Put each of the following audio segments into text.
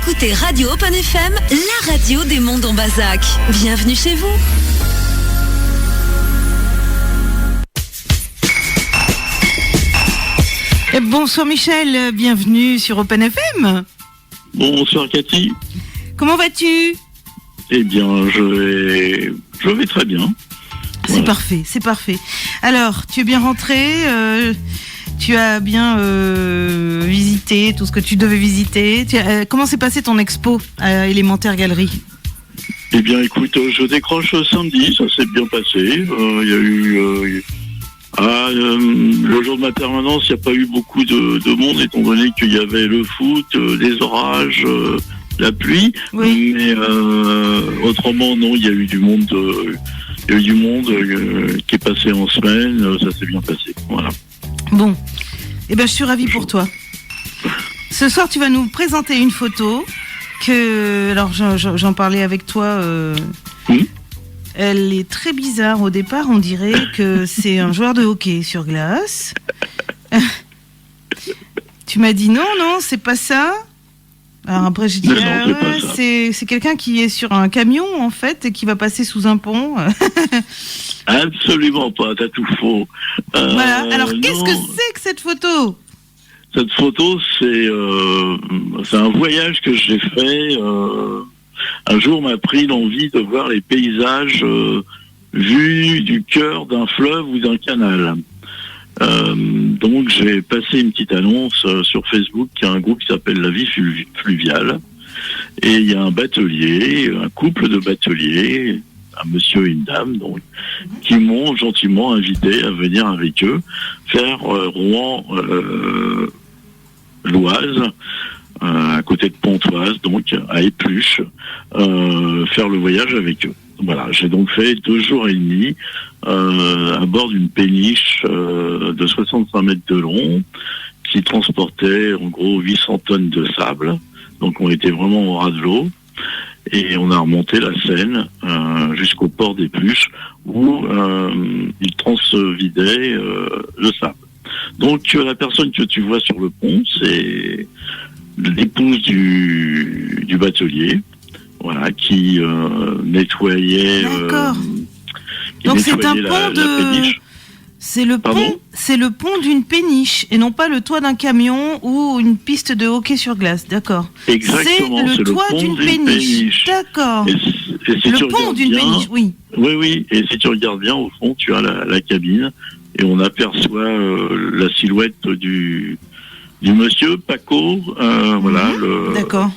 écoutez Radio Open FM, la radio des mondes en Bazac. Bienvenue chez vous. Bonsoir Michel, bienvenue sur Open FM. Bonsoir Cathy. Comment vas-tu ? Eh bien, je vais très bien. C'est parfait, c'est parfait. Alors, tu es bien rentré, tu as bien visité tout ce que tu devais visiter. Comment s'est passé ton expo à Élémentaire Galerie ? Eh bien, écoute, je décroche samedi, ça s'est bien passé. Il y a eu... le jour de ma permanence, il n'y a pas eu beaucoup de monde, étant donné qu'il y avait le foot, les orages, la pluie. Oui. Mais autrement, non, il y a eu du monde... Il y a eu du monde qui est passé en semaine, ça s'est bien passé. Voilà. Bon, eh ben, je suis ravie pour toi. Ce soir, tu vas nous présenter une photo que... Alors, j'en parlais avec toi. Elle est très bizarre. Au départ, on dirait que c'est un joueur de hockey sur glace. Tu m'as dit non, c'est pas ça. Alors après, j'ai dit, c'est quelqu'un qui est sur un camion, en fait, et qui va passer sous un pont. Absolument pas, t'as tout faux. Voilà, alors qu'est-ce que c'est que cette photo ? Cette photo, c'est un voyage que j'ai fait. Un jour m'a pris l'envie de voir les paysages vus du cœur d'un fleuve ou d'un canal. Donc j'ai passé une petite annonce sur Facebook, il y a un groupe qui s'appelle La Vie Fluviale, et il y a un batelier, un couple de bateliers, un monsieur et une dame, donc, qui m'ont gentiment invité à venir avec eux faire Rouen-Loise, à côté de Pontoise, donc à Épluche, faire le voyage avec eux. Voilà, j'ai donc fait 2 jours et demi à bord d'une péniche de 65 mètres de long qui transportait en gros 800 tonnes de sable. Donc on était vraiment au ras de l'eau et on a remonté la Seine jusqu'au port d'Épluche où il transvidait le sable. Donc la personne que tu vois sur le pont, c'est l'épouse du batelier. Voilà, qui nettoyait. D'accord. Donc c'est un pont c'est le pont d'une péniche et non pas le toit d'un camion ou une piste de hockey sur glace. D'accord. Exactement. C'est le toit d'une péniche. D'accord. Et si le pont d'une péniche, oui. Oui. Et si tu regardes bien, au fond, tu as la cabine et on aperçoit la silhouette du monsieur Paco. Voilà. D'accord.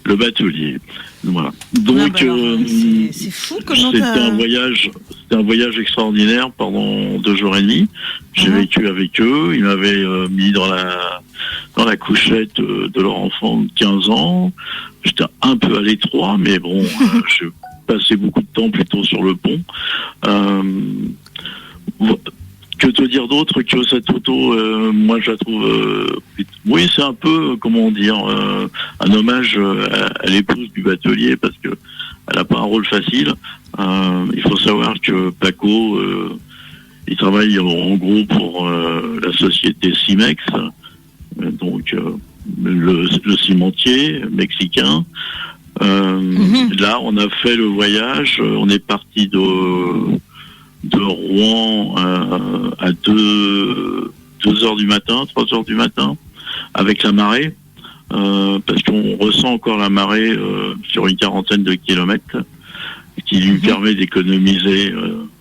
Le batelier. Voilà. Donc c'est fou comment c'était un voyage extraordinaire pendant 2 jours et demi. J'ai vécu avec eux. Ils m'avaient mis dans la couchette de leur enfant de 15 ans. J'étais un peu à l'étroit, mais bon, je passais beaucoup de temps plutôt sur le pont. Que te dire d'autre que cette photo, moi je la trouve... oui, c'est un peu, comment dire, un hommage à l'épouse du batelier parce que elle n'a pas un rôle facile. Il faut savoir que Paco, il travaille en gros pour la société Cimex, donc le cimentier mexicain. Là, on a fait le voyage, on est parti de Rouen à 2h du matin, 3h du matin, avec la marée, parce qu'on ressent encore la marée sur une 40aine de kilomètres, qui lui permet d'économiser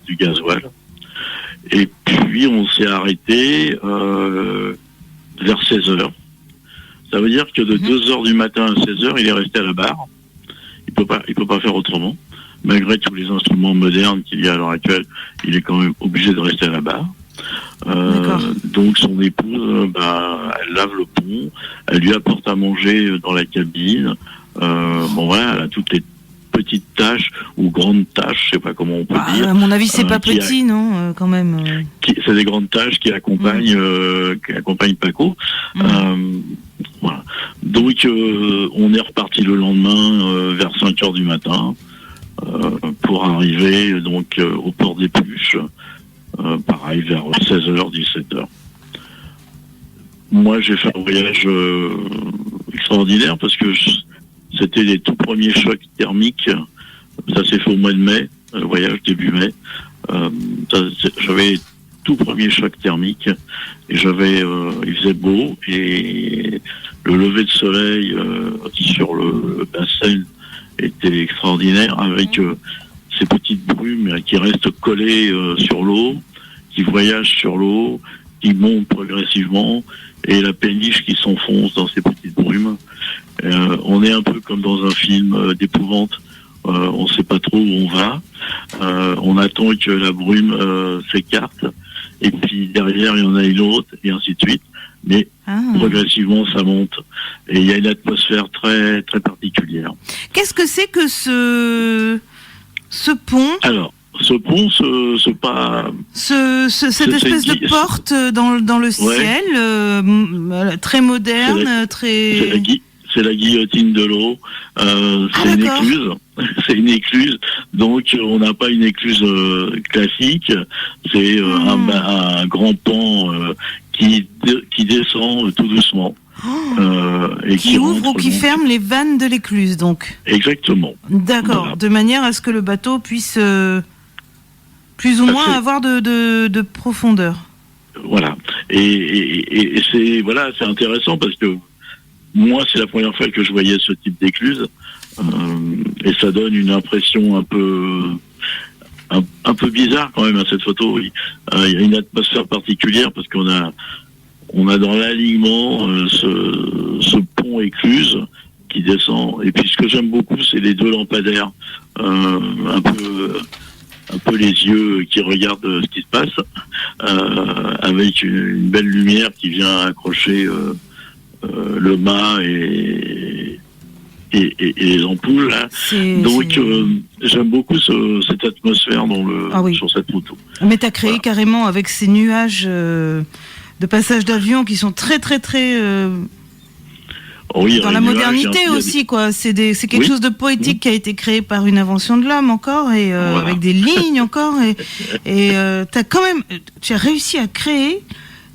du gasoil. Et puis on s'est arrêté vers 16h. Ça veut dire que de 2h du matin à 16h, il est resté à la barre. Il peut pas faire autrement. Malgré tous les instruments modernes qu'il y a à l'heure actuelle, il est quand même obligé de rester à la barre. Donc son épouse, elle lave le pont, elle lui apporte à manger dans la cabine. Voilà, elle a toutes les petites tâches ou grandes tâches, je sais pas comment on peut dire. À mon avis, c'est pas petit, non, quand même. C'est des grandes tâches qui accompagnent Paco. Voilà. Donc on est reparti le lendemain vers 5h du matin. Pour arriver donc au port d'Épluche, pareil vers 16h, 17h. Moi j'ai fait un voyage extraordinaire parce que c'était les tout premiers chocs thermiques. Ça s'est fait au mois de mai, le voyage début mai. J'avais tout premier choc thermique et il faisait beau et le lever de soleil sur le bassin était extraordinaire avec ces petites brumes qui restent collées sur l'eau, qui voyagent sur l'eau, qui montent progressivement et la péniche qui s'enfonce dans ces petites brumes. On est un peu comme dans un film d'épouvante. On ne sait pas trop où on va. On attend que la brume s'écarte. Et puis derrière, il y en a une autre, et ainsi de suite. Mais progressivement, ça monte. Et il y a une atmosphère très, très particulière. Qu'est-ce que c'est que ce pont? Alors, ce pont, cette espèce de porte dans le ciel, très moderne, très... C'est la guillotine de l'eau. C'est une écluse. C'est une écluse. Donc, on n'a pas une écluse classique. C'est un grand pan qui descend tout doucement. Et qui ouvre ou qui ferme les vannes de l'écluse, donc. Exactement. D'accord. Voilà. De manière à ce que le bateau puisse plus ou moins avoir de profondeur. Voilà. Et c'est intéressant parce que moi, c'est la première fois que je voyais ce type d'écluse, et ça donne une impression un peu bizarre quand même à cette photo. Il y a une atmosphère particulière parce qu'on a dans l'alignement ce pont écluse qui descend. Et puis ce que j'aime beaucoup, c'est les deux lampadaires, un peu les yeux qui regardent ce qui se passe, avec une belle lumière qui vient accrocher le mât et les ampoules. Hein. Donc j'aime beaucoup cette atmosphère sur cette photo. Mais tu as créé carrément avec ces nuages de passage d'avion qui sont très très très dans la modernité aussi, quoi. C'est quelque chose de poétique qui a été créé par une invention de l'homme encore, et avec des lignes encore, et tu as réussi à créer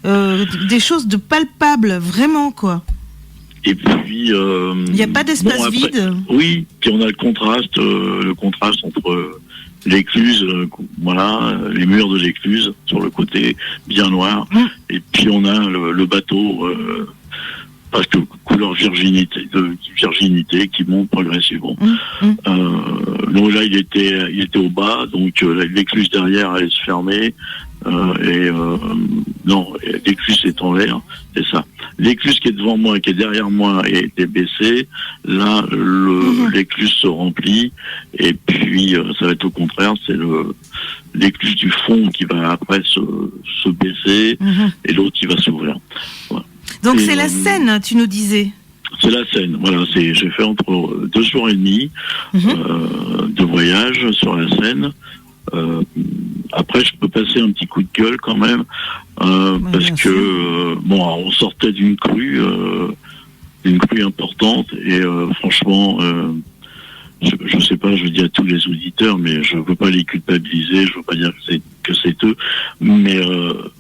des choses de palpables, vraiment, quoi. Et puis il n'y a pas d'espace vide. Oui, puis on a le contraste entre l'écluse, les murs de l'écluse sur le côté bien noir, et puis on a le bateau parce que couleur virginité qui monte progressivement. Donc là il était au bas, donc l'écluse derrière allait se fermer. L'écluse est en l'air, c'est ça. L'écluse qui est devant moi, qui est derrière moi, était baissée. Là, l'écluse se remplit, et puis ça va être au contraire, c'est l'écluse du fond qui va après se baisser, et l'autre qui va s'ouvrir. Voilà. Donc c'est la Seine, tu nous disais. C'est la Seine, voilà. J'ai fait entre 2 jours et demi de voyage sur la Seine. Après, je peux passer un petit coup de gueule quand même, parce que on sortait d'une crue importante, et franchement, je sais pas, je le dis à tous les auditeurs, mais je veux pas les culpabiliser, je veux pas dire que c'est eux, mais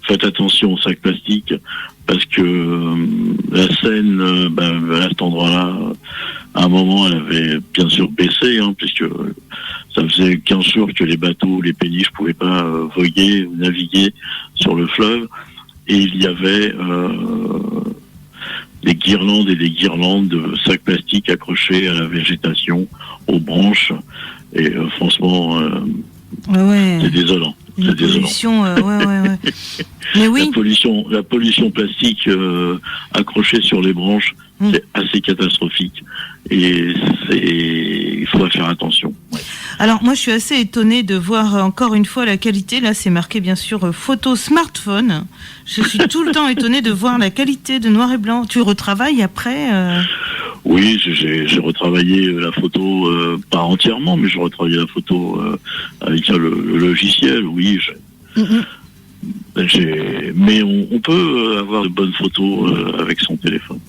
faites attention au sac plastique, parce que la Seine, à cet endroit-là, à un moment, elle avait bien sûr baissé, puisque ça faisait 15 jours que les bateaux, les péniches pouvaient pas voguer ou naviguer sur le fleuve, et il y avait des guirlandes et des guirlandes de sacs plastiques accrochés à la végétation, aux branches, et franchement, c'est désolant. La pollution, Mais oui. La pollution plastique accrochée sur les branches, c'est assez catastrophique. Et il faudra faire attention. Ouais. Alors moi je suis assez étonnée de voir encore une fois la qualité. Là c'est marqué bien sûr photo smartphone. Je suis tout le temps étonnée de voir la qualité de noir et blanc. Tu retravailles après Oui, j'ai retravaillé la photo, pas entièrement, mais j'ai retravaillé la photo avec le logiciel, oui. Mais on peut avoir de bonnes photos avec son téléphone.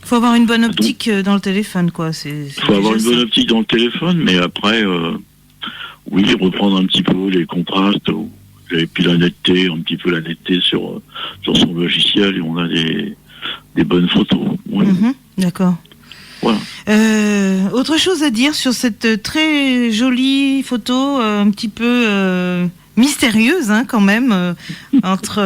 Faut avoir une bonne optique dans le téléphone, quoi. Faut avoir une bonne optique dans le téléphone, mais après, reprendre un petit peu les contrastes, et puis la netteté, un petit peu la netteté sur son logiciel, et on a des bonnes photos. Ouais. D'accord. Voilà. Autre chose à dire sur cette très jolie photo, un petit peu mystérieuse quand même, entre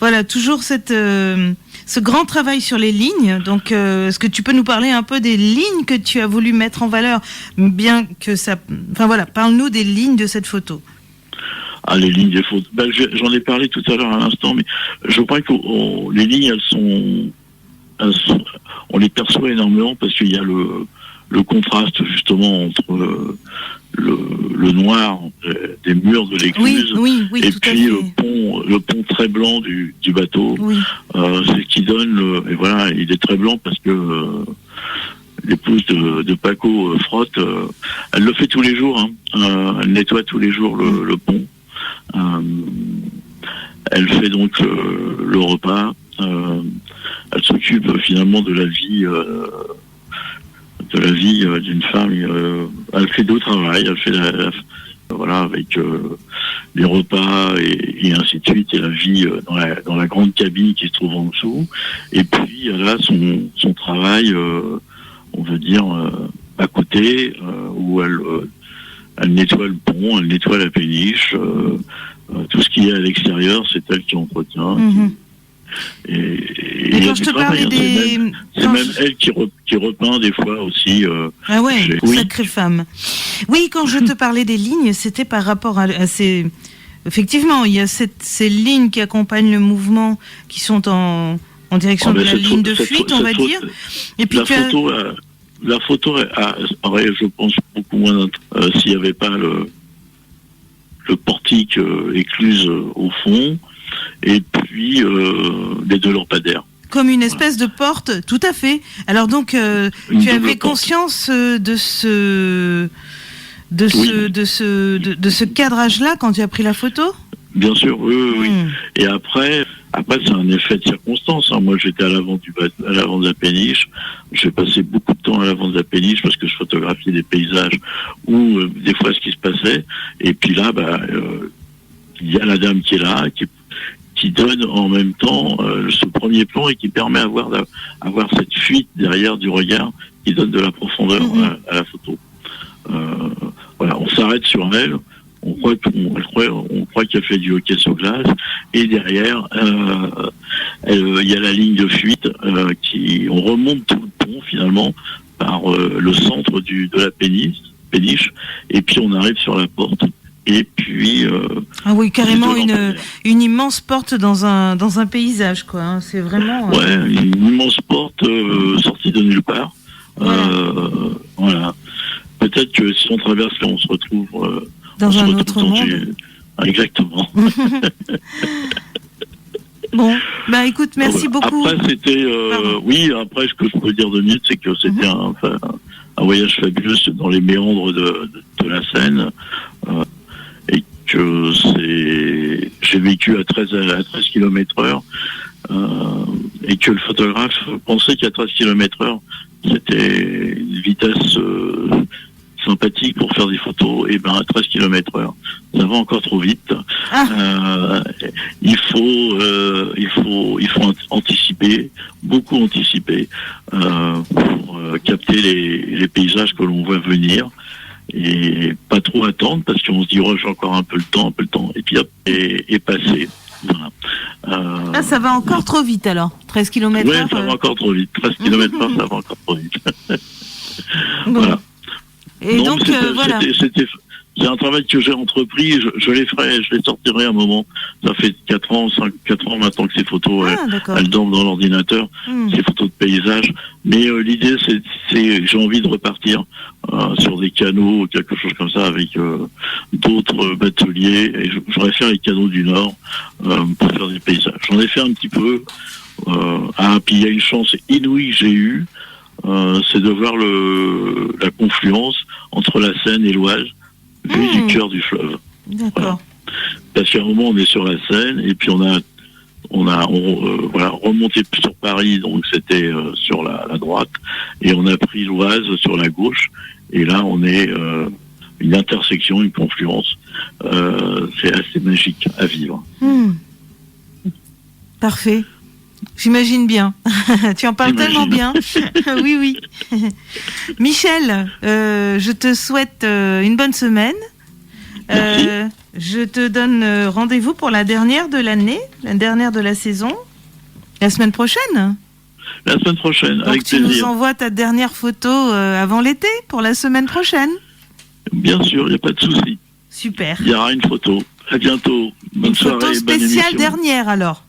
voilà, toujours ce grand travail sur les lignes. Donc, est-ce que tu peux nous parler un peu des lignes que tu as voulu mettre en valeur, bien que ça... Enfin voilà, parle-nous des lignes de cette photo. Ah, les lignes des photos. J'en ai parlé tout à l'heure à l'instant, mais je crois que les lignes, on les perçoit énormément parce qu'il y a le contraste justement entre le noir des murs de l'écluse et tout puis le pont très blanc du bateau. Oui. C'est ce qui donne et voilà, il est très blanc parce que l'épouse de Paco Frotte, elle le fait tous les jours, elle nettoie tous les jours le pont. Elle fait donc le repas. Elle s'occupe finalement de la vie d'une femme. Elle fait deux travails. Elle fait voilà, avec les repas et ainsi de suite, et la vie dans la grande cabine qui se trouve en dessous. Et puis elle a son travail, on va dire à côté, où elle nettoie le pont, elle nettoie la péniche, tout ce qui est à l'extérieur, c'est elle qui entretient. Mm-hmm. Et quand je te parlais c'est même elle qui repeint des fois aussi. Ah ouais, sacrée femme. Oui, quand je te parlais des lignes, c'était par rapport à ces... Effectivement, il y a ces lignes qui accompagnent le mouvement, qui sont en direction de la ligne de fuite, on va dire. Et puis la photo aurait, je pense, beaucoup moins s'il n'y avait pas le portique écluse au fond, et puis les deux lampadaires. Comme une espèce de porte, tout à fait. Alors donc, tu avais conscience de ce cadrage-là quand tu as pris la photo ? Bien sûr, oui. Et après, c'est un effet de circonstance. Moi, j'étais à l'avant de la péniche. J'ai passé beaucoup de temps à l'avant de la péniche parce que je photographiais des paysages ou des fois ce qui se passait. Et puis là, il y a la dame qui est là, qui donne en même temps ce premier plan et qui permet d'avoir cette fuite derrière du regard qui donne de la profondeur à la photo. Voilà, on s'arrête sur elle. On croit qu'elle fait du hockey sur glace, et derrière il y a la ligne de fuite on remonte tout le pont finalement par le centre de la péniche, et puis on arrive sur la porte, et puis ah oui, carrément une immense porte dans un paysage, quoi. C'est vraiment une immense porte sortie de nulle part. Voilà. Peut-être que si on traverse là, on se retrouve dans un autre monde. Exactement. Bon, écoute, merci beaucoup. Après, c'était... après, ce que je peux dire de mieux, c'est que c'était un voyage fabuleux dans les méandres de la Seine, et que j'ai vécu à 13 km/h, et que le photographe pensait qu'à 13 km/h, c'était une vitesse sympathique pour faire des photos. Et à 13 km/h, ça va encore trop vite. Il faut anticiper, beaucoup anticiper, pour capter les paysages que l'on voit venir, et pas trop attendre, parce qu'on se dit j'ai encore un peu le temps, et puis hop, est passé. Voilà. Ça va encore trop vite alors, 13 km/h. Oui, ça va encore trop vite. 13 km/h, ça va encore trop vite. Voilà. Et donc, voilà. C'est un travail que j'ai entrepris, je les ferai, je les sortirai un moment. Ça fait 4 ans maintenant que ces photos, elles dorment dans l'ordinateur, ces photos de paysage. Mais l'idée, c'est j'ai envie de repartir sur des canaux, quelque chose comme ça, avec d'autres bateliers. Et j'aurais fait les canaux du Nord pour faire des paysages. J'en ai fait un petit peu. Puis il y a une chance inouïe que j'ai eue, c'est de voir la confluence entre la Seine et l'Oise, vue du cœur du fleuve. D'accord. Voilà. Parce qu'à un moment, on est sur la Seine, et puis on a remonté sur Paris, donc c'était sur la droite, et on a pris l'Oise sur la gauche, et là on est une intersection, une confluence. C'est assez magique à vivre. Parfait. J'imagine bien. Tu en parles tellement bien. Oui, oui. Michel, je te souhaite une bonne semaine. Je te donne rendez-vous pour la dernière de l'année, la dernière de la saison, la semaine prochaine. La semaine prochaine, Donc avec tu plaisir. nous envoies ta dernière photo avant l'été, pour la semaine prochaine. Bien sûr, il n'y a pas de souci. Super. Il y aura une photo. À bientôt. Bonne Une soirée. photo bonne spéciale émission. dernière alors.